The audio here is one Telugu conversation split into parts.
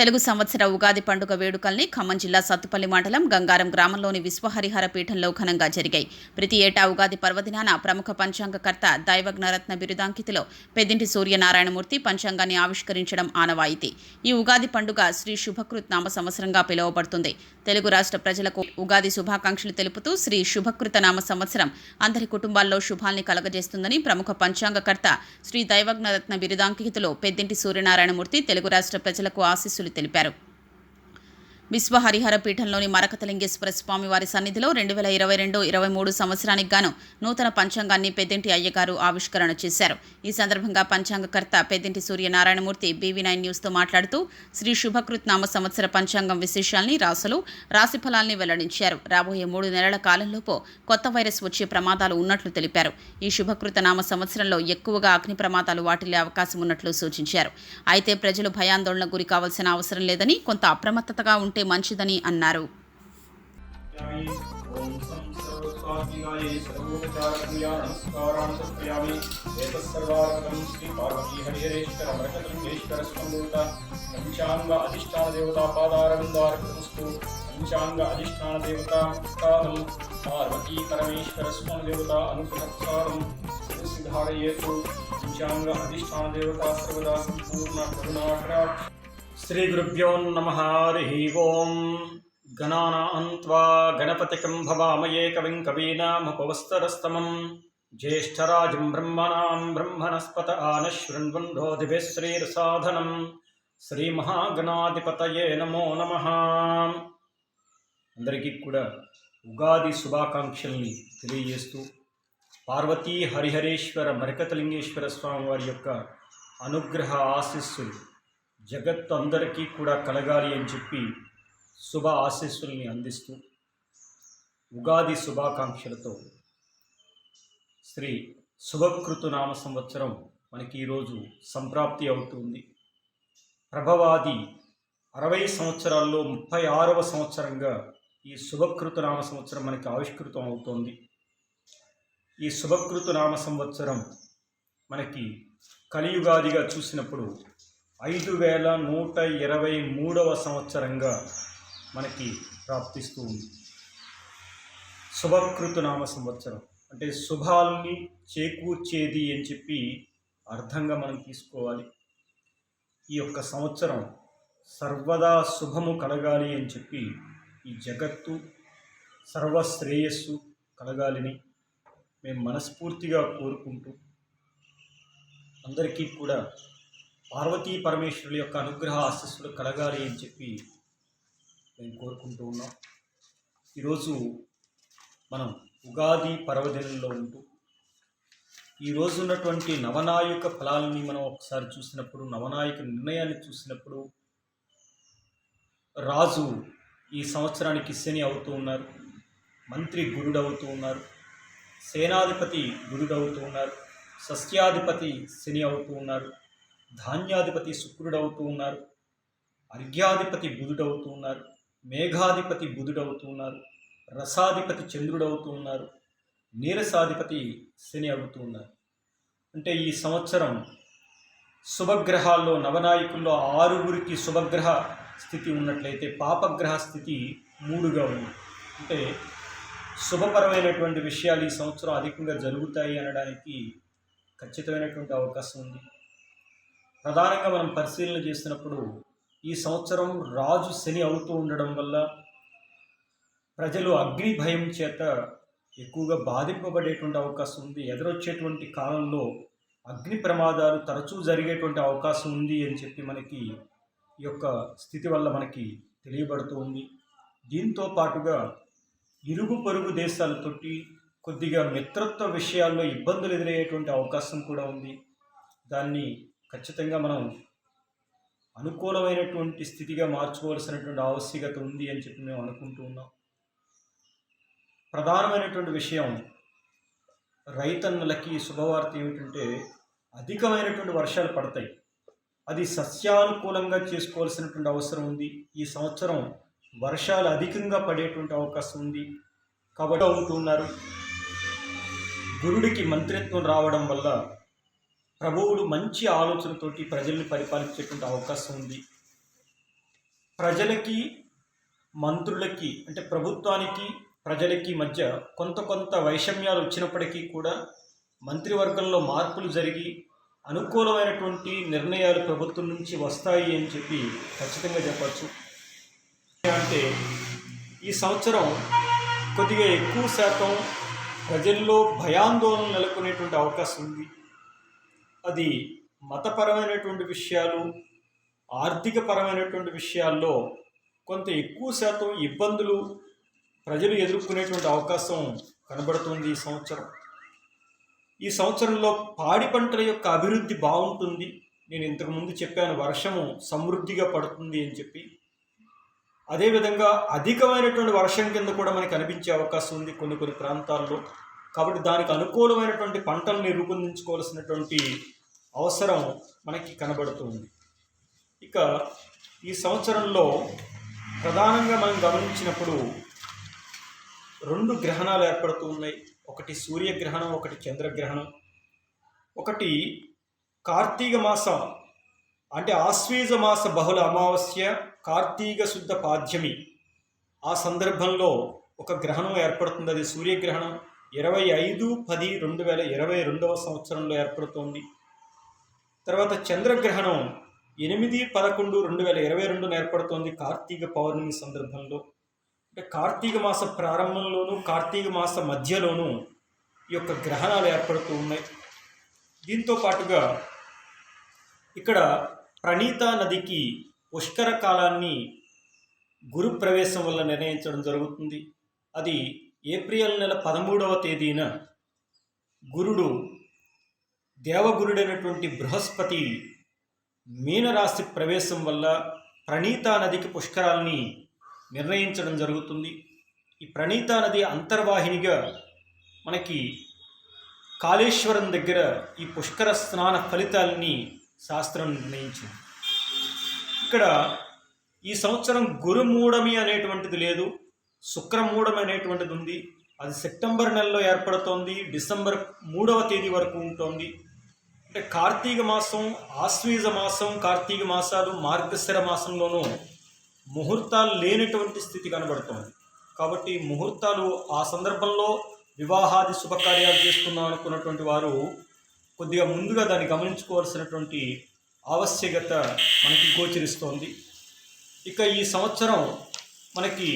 తెలుగు సంవత్సర ఉగాది పండుగ వేడుకల్ని ఖమ్మం జిల్లా సత్తుపల్లి మండలం గంగారం గ్రామంలోని విశ్వహరిహర పీఠంలో ఘనంగా జరిగాయి. ప్రతి ఏటా ఉగాది పర్వదినాన ప్రముఖ పంచాంగకర్త దైవజ్ఞరత్న బిరుదాంకితులో పెద్దింటి సూర్యనారాయణమూర్తి పంచాంగాన్ని ఆవిష్కరించడం ఆనవాయితీ. ఈ ఉగాది పండుగ శ్రీ శుభకృత్ నామ సంవత్సరంగా పిలువబడుతుంది. తెలుగు రాష్ట్ర ప్రజలకు ఉగాది శుభాకాంక్షలు తెలుపుతూ శ్రీ శుభకృత నామ సంవత్సరం అందరి కుటుంబాల్లో శుభాల్ని కలగజేస్తుందని ప్రముఖ పంచాంగకర్త శ్రీ దైవజ్ఞరత్న బిరుదాంకితులో పెద్దింటి సూర్యనారాయణమూర్తి తెలుగు రాష్ట్ర ప్రజలకు ఆశీస్సులు తెలిపారు. విశ్వహరిహర పీఠంలోని మరకతలింగేశ్వర స్వామి వారి సన్నిధిలో 2022-23 సంవత్సరానికి గాను నూతన పంచాంగాన్ని పెద్దింటి అయ్యగారు ఆవిష్కరణ చేశారు. ఈ సందర్భంగా పంచాంగకర్త పెద్దింటి సూర్యనారాయణమూర్తి BV9 న్యూస్తో మాట్లాడుతూ శ్రీ శుభకృత్ నామ సంవత్సర పంచాంగం విశేషాల్ని రాశిఫలాల్ని వెల్లడించారు. రాబోయే 3 నెలల కాలంలోపు కొత్త వైరస్ వచ్చే ప్రమాదాలు ఉన్నట్లు తెలిపారు. ఈ శుభకృత నామ సంవత్సరంలో ఎక్కువగా అగ్ని ప్రమాదాలు వాటిల్లే అవకాశం ఉన్నట్లు సూచించారు. అయితే ప్రజలు భయాందోళనకు గురి కావాల్సిన అవసరం లేదని, కొంత అప్రమత్తతగా ఉంటే మంచిదని అన్నారు. పంచాంగ అధిష్టాన దేవత పార్వతీ పరమేశ్వర స్వామి దేవత అనుగ్రహసారం సిద్ధారయేతు పంచాంగ అధిష్టాన దేవత సర్వదా సంపూర్ణ కరుణాకర. శ్రీ గురుభ్యో నమః. హరి ఓం. గణానాం త్వా గణపతికం భవామయే కవిం కవీనాముపవస్తరస్తమం జ్యేష్ఠరాజం బ్రహ్మణాం బ్రహ్మణస్పత ఆనశృణ్వన్నోదిభిः శ్రీరసాధనం. శ్రీ మహాగణాధిపతయే నమో నమః. అందరికీ కూడా ఉగాది శుభాకాంక్షల్ని తెలియజేస్తూ పార్వతీ హరిహరేశ్వర మరకతలింగేశ్వర స్వామి వారి యొక్క అనుగ్రహ ఆశీస్సులు జగత్తు అందరికీ కూడా కలగాలి అని చెప్పి శుభ ఆశీస్సుల్ని అందిస్తూ ఉగాది శుభాకాంక్షలతో శ్రీ శుభకృతు నామ సంవత్సరం మనకి ఈరోజు సంప్రాప్తి అవుతుంది. ప్రభవాది 60 సంవత్సరాల్లో 36వ సంవత్సరంగా ఈ శుభకృతు నామ సంవత్సరం మనకి ఆవిష్కృతం అవుతోంది. ఈ శుభకృతు నామ సంవత్సరం మనకి కలియుగాదిగా చూసినప్పుడు 5123వ సంవత్సరంగా మనకి ప్రాప్తిస్తూ ఉంది. శుభకృతు నామ సంవత్సరం అంటే శుభాల్ని చేకూర్చేది అని చెప్పి అర్థంగా మనం తీసుకోవాలి. ఈ యొక్క సంవత్సరం సర్వదా శుభము కలగాలి అని చెప్పి ఈ జగత్తు సర్వశ్రేయస్సు కలగాలని మేము మనస్ఫూర్తిగా కోరుకుంటూ అందరికీ కూడా పార్వతీ పరమేశ్వరుల యొక్క అనుగ్రహ ఆశీస్సులు కలగాలి అని చెప్పి మేము కోరుకుంటూ ఉన్నాం. ఈరోజు మనం ఉగాది పర్వదినంలో ఉంటూ ఈరోజు ఉన్నటువంటి నవనాయక ఫలాలని మనం ఒకసారి చూసినప్పుడు, నవనాయక నిర్ణయాన్ని చూసినప్పుడు రాజు ఈ సంవత్సరానికి శని అవుతూ ఉన్నారు, మంత్రి గురుడు అవుతూ ఉన్నారు, సేనాధిపతి గురుడు అవుతూ ఉన్నారు, సస్యాధిపతి శని అవుతూ ఉన్నారు, ధాన్యాధిపతి శుక్రుడు అవుతూ ఉన్నారు, అర్ఘ్యాధిపతి బుధుడు అవుతూ ఉన్నారు, మేఘాధిపతి బుధుడు అవుతూ ఉన్నారు, రసాధిపతి చంద్రుడు అవుతూ ఉన్నారు, నీరసాధిపతి శని అవుతూ ఉన్నారు. అంటే ఈ సంవత్సరం శుభగ్రహాల్లో నవనాయకుల్లో 6గురికి శుభగ్రహ స్థితి ఉన్నట్లయితే పాపగ్రహ స్థితి 3గా ఉంది. అంటే శుభపరమైనటువంటి విషయాలు ఈ సంవత్సరం అధికంగా జరుగుతాయి అనడానికి ఖచ్చితమైనటువంటి అవకాశం ఉంది. ప్రధానంగా మనం పరిశీలన చేసినప్పుడు ఈ సంవత్సరం రాజు శని అవుతూ ఉండడం వల్ల ప్రజలు అగ్ని భయం చేత ఎక్కువగా బాధింపబడేటువంటి అవకాశం ఉంది. ఎదురొచ్చేటువంటి కాలంలో అగ్ని ప్రమాదాలు తరచూ జరిగేటువంటి అవకాశం ఉంది అని చెప్పి మనకి ఈ యొక్క స్థితి వల్ల మనకి తెలియబడుతూ ఉంది. దీంతో పాటుగా ఇరుగు పొరుగు దేశాలతోటి కొద్దిగా మిత్రత్వ విషయాల్లో ఇబ్బందులు ఎదురయ్యేటువంటి అవకాశం కూడా ఉంది. దాన్ని ఖచ్చితంగా మనం అనుకూలమైనటువంటి స్థితిగా మార్చుకోవాల్సినటువంటి ఆవశ్యకత ఉంది అని చెప్పి మేము అనుకుంటూ ఉన్నాం. ప్రధానమైనటువంటి విషయం రైతన్నలకి శుభవార్త ఏమిటంటే అధికమైనటువంటి వర్షాలు పడతాయి. అది సస్యానుకూలంగా చేసుకోవాల్సినటువంటి అవసరం ఉంది. ఈ సంవత్సరం వర్షాలు అధికంగా పడేటువంటి అవకాశం ఉంది కాబట్టి ఉంటున్నారు. గురుడికి మంత్రిత్వం రావడం వల్ల ప్రభువులు మంచి ఆలోచనతోటి ప్రజల్ని పరిపాలించేటువంటి అవకాశం ఉంది. ప్రజలకి మంత్రులకి అంటే ప్రభుత్వానికి ప్రజలకి మధ్య కొంత వైషమ్యాలు వచ్చినప్పటికీ కూడా మంత్రివర్గంలో మార్పులు జరిగి అనుకూలమైనటువంటి నిర్ణయాలు ప్రభుత్వం నుంచి వస్తాయి అని చెప్పి ఖచ్చితంగా చెప్పచ్చు. అంటే ఈ సంవత్సరం కొద్దిగా ఎక్కువ శాతం ప్రజల్లో భయాందోళన నెలకొనేటువంటి అవకాశం ఉంది. అది మతపరమైనటువంటి విషయాలు, ఆర్థికపరమైనటువంటి విషయాల్లో కొంత ఎక్కువ శాతం ఇబ్బందులు ప్రజలు ఎదుర్కొనేటువంటి అవకాశం కనబడుతుంది ఈ సంవత్సరం. ఈ సంవత్సరంలో పాడి పంటల యొక్క అభివృద్ధి బాగుంటుంది. నేను ఇంతకుముందు చెప్పాను, వర్షము సమృద్ధిగా పడుతుంది అని చెప్పి. అదేవిధంగా అధికమైనటువంటి వర్షం కింద కూడా మనకి కనిపించే అవకాశం ఉంది కొన్ని ప్రాంతాల్లో. కాబట్టి దానికి అనుకూలమైనటువంటి పంటల్ని రూపొందించుకోవాల్సినటువంటి అవసరం మనకి కనబడుతుంది. ఇక ఈ సంవత్సరంలో ప్రధానంగా మనం గమనించినప్పుడు 2 గ్రహణాలు ఏర్పడుతూ ఉన్నాయి. ఒకటి సూర్యగ్రహణం, ఒకటి చంద్రగ్రహణం. ఒకటి కార్తీక మాసం అంటే ఆశ్వీజ మాస బహుళ అమావాస్య, కార్తీక శుద్ధ పాడ్యమి. ఆ సందర్భంలో ఒక గ్రహణం ఏర్పడుతుంది. అది సూర్యగ్రహణం 25/10/2022 సంవత్సరంలో ఏర్పడుతోంది. తర్వాత చంద్రగ్రహణం 8/11/2022 ఏర్పడుతోంది కార్తీక పౌర్ణమి సందర్భంలో. అంటే కార్తీక మాస ప్రారంభంలోనూ కార్తీక మాస మధ్యలోనూ ఈ యొక్క గ్రహణాలు ఏర్పడుతూ ఉన్నాయి. దీంతో పాటుగా ఇక్కడ ప్రణీత నదికి పుష్కర కాలాన్ని గురు ప్రవేశం వల్ల నిర్ణయించడం జరుగుతుంది. అది ఏప్రిల్ నెల 13వ తేదీన గురుడు, దేవగురుడైనటువంటి బృహస్పతి మీనరాశి ప్రవేశం వల్ల ప్రణీతా నదికి పుష్కరాల్ని నిర్ణయించడం జరుగుతుంది. ఈ ప్రణీతా నది అంతర్వాహినిగా మనకి కాళేశ్వరం దగ్గర ఈ పుష్కర స్నాన ఫలితాలని శాస్త్రం నిర్ణయించింది. ఇక్కడ ఈ సంవత్సరం గురుమూఢమి అనేటువంటిది లేదు, శుక్రమూఢమి అనేటువంటిది ఉంది. అది సెప్టెంబర్ నెలలో ఏర్పడుతోంది, డిసెంబర్ 3వ తేదీ వరకు ఉంటుంది. అంటే కార్తీక మాసం, ఆశ్వీజ మాసం, కార్తీక మాసాలు, మార్గశిర మాసంలోనూ ముహూర్తాలు లేనటువంటి స్థితి కనబడుతోంది. కాబట్టి ముహూర్తాలు ఆ సందర్భంలో వివాహాది శుభకార్యాలు చేసుకుందాం అనుకున్నటువంటి వారు కొద్దిగా ముందుగా దాన్ని గమనించుకోవాల్సినటువంటి ఆవశ్యకత మనకి గోచరిస్తోంది. ఇక ఈ సంవత్సరం మనకి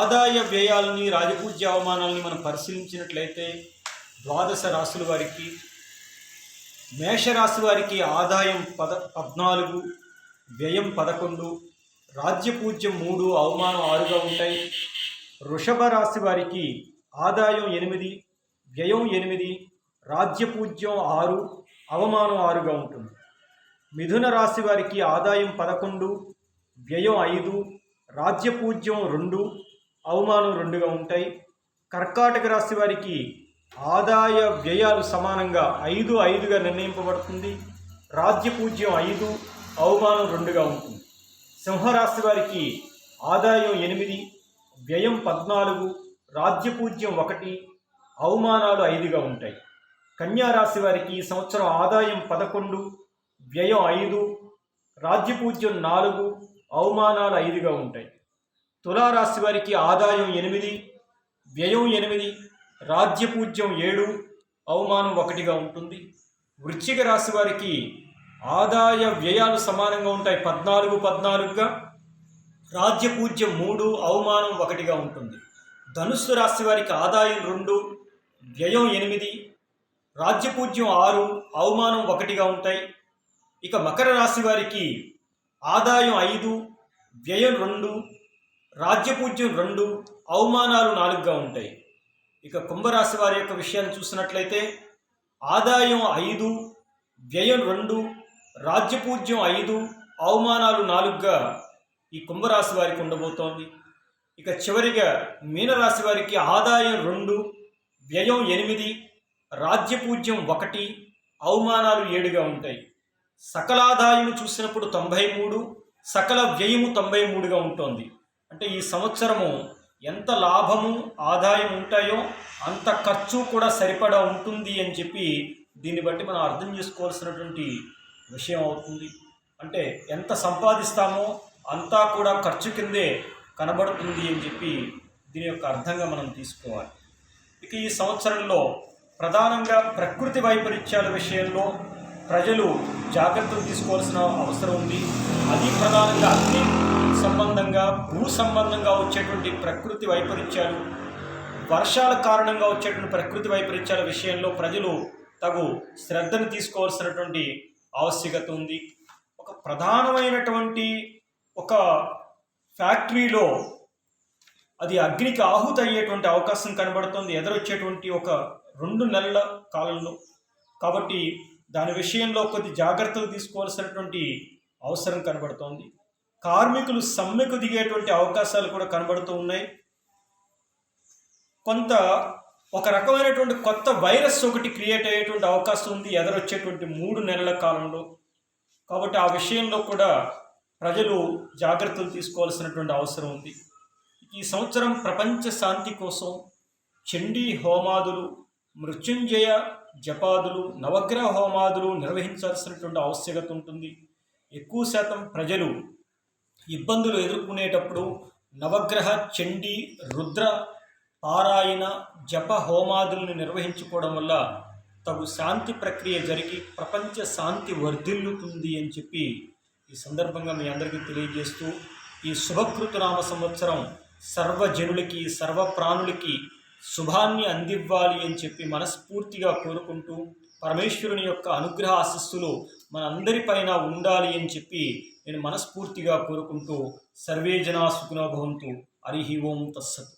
ఆదాయ వ్యయాలని, రాజపూజ్య అవమానాలని మనం పరిశీలించినట్లయితే 12 రాశుల వారికి, మేషరాశి వారికి ఆదాయం 14, వ్యయం 11, రాజ్యపూజ్యం 3, అవమానం 6గా ఉంటాయి. వృషభ రాశి వారికి ఆదాయం 8, వ్యయం 8, రాజ్యపూజ్యం 6, అవమానం 6గా ఉంటుంది. మిథున రాశి వారికి ఆదాయం 11, వ్యయం 5, రాజ్యపూజ్యం 2, అవమానం 2గా ఉంటాయి. కర్కాటక రాశి వారికి ఆదాయ వ్యయాలు సమానంగా 5/5గా నిర్ణయింపబడుతుంది. రాజ్యపూజ్యం 5, అవమానం 2గా ఉంటుంది. సింహరాశి వారికి ఆదాయం 8, వ్యయం 14, రాజ్యపూజ్యం 1, అవమానాలు 5గా ఉంటాయి. కన్యారాశి వారికి ఈ సంవత్సరం ఆదాయం 11, వ్యయం 5, రాజ్యపూజ్యం 4, అవమానాలు 5గా ఉంటాయి. తులారాశి వారికి ఆదాయం 8, వ్యయం 8, రాజ్యపూజ్యం 7, అవమానం 1గా ఉంటుంది. వృశ్చిక రాశి వారికి ఆదాయ వ్యయాలు సమానంగా ఉంటాయి, 14గా, రాజ్యపూజ్యం 3, అవమానం 1గా ఉంటుంది. ధనుస్సు రాశి వారికి ఆదాయం 2, వ్యయం 8, రాజ్యపూజ్యం 6, అవమానం 1గా ఉంటాయి. ఇక మకర రాశి వారికి ఆదాయం 5, వ్యయం 2, రాజ్యపూజ్యం 2, అవమానాలు 4గా ఉంటాయి. ఇక కుంభరాశి వారి యొక్క విషయాన్ని చూసినట్లయితే ఆదాయం 5, వ్యయం 2, రాజ్యపూజ్యం 5, అవమానాలు 4గా ఈ కుంభరాశి వారికి ఉండబోతోంది. ఇక చివరిగా మీనరాశి వారికి ఆదాయం 2, వ్యయం 8, రాజ్యపూజ్యం 1, అవమానాలు 7గా ఉంటాయి. సకలాదాయం చూసినప్పుడు 93, సకల వ్యయము 93గా ఉంటుంది. అంటే ఈ సంవత్సరము ఎంత లాభము, ఆదాయం ఉంటాయో అంత ఖర్చు కూడా సరిపడా ఉంటుంది అని చెప్పి దీన్ని బట్టి మనం అర్థం చేసుకోవాల్సినటువంటి విషయం అవుతుంది. అంటే ఎంత సంపాదిస్తామో అంతా కూడా ఖర్చు కిందే కనబడుతుంది అని చెప్పి దీని యొక్క అర్థంగా మనం తీసుకోవాలి. ఇక ఈ సంవత్సరంలో ప్రధానంగా ప్రకృతి వైపరీత్యాల విషయంలో ప్రజలు జాగ్రత్తలు తీసుకోవాల్సిన అవసరం ఉంది. అది ప్రధానంగా అగ్ని సంబంధంగా, భూ సంబంధంగా వచ్చేటువంటి ప్రకృతి వైపరీత్యాలు, వర్షాల కారణంగా వచ్చేటువంటి ప్రకృతి వైపరీత్యాల విషయంలో ప్రజలు తగు శ్రద్ధను తీసుకోవాల్సినటువంటి ఆవశ్యకత ఉంది. ఒక ప్రధానమైనటువంటి ఒక ఫ్యాక్టరీలో అది అగ్నికి ఆహుతి అయ్యేటువంటి అవకాశం కనబడుతుంది ఎదురొచ్చేటువంటి ఒక 2 నెలల కాలంలో. కాబట్టి దాని విషయంలో కొద్ది జాగ్రత్తలు తీసుకోవాల్సినటువంటి అవసరం కనబడుతోంది. కార్మికులు సమ్మెకు దిగేటువంటి అవకాశాలు కూడా కనబడుతూ ఉన్నాయి. కొంత ఒక రకమైనటువంటి కొత్త వైరస్ ఒకటి క్రియేట్ అయ్యేటువంటి అవకాశం ఉంది ఎదురొచ్చేటువంటి 3 నెలల కాలంలో. కాబట్టి ఆ విషయంలో కూడా ప్రజలు జాగ్రత్తలు తీసుకోవాల్సినటువంటి అవసరం ఉంది. ఈ సంవత్సరం ప్రపంచ శాంతి కోసం చండీ హోమాదులు, మృత్యుంజయ జపాదులు, నవగ్రహ హోమాదులు నిర్వహించాల్సినటువంటి ఆవశ్యకత ఉంటుంది. ఎక్కువ శాతం ప్రజలు ఇబ్బందులు ఎదుర్కొనేటప్పుడు నవగ్రహ, చండీ, రుద్ర పారాయణ, జప హోమాదులను నిర్వహించుకోవడం వల్ల తగు శాంతి ప్రక్రియ జరిగి ప్రపంచ శాంతి వర్ధిల్లుతుంది అని చెప్పి ఈ సందర్భంగా మీ అందరికీ తెలియజేస్తూ, ఈ శుభకృతునామ సంవత్సరం సర్వజనులకి, సర్వప్రాణులకి శుభాన్ని అందివ్వాలి అని చెప్పి మనస్ఫూర్తిగా కోరుకుంటూ, పరమేశ్వరుని యొక్క అనుగ్రహ ఆశీస్సులు మనందరిపైన ఉండాలి అని చెప్పి నేను మనస్ఫూర్తిగా కోరుకుంటూ, సర్వే జనా సుఖినో భవంతు. హరి ఓం తత్సత్.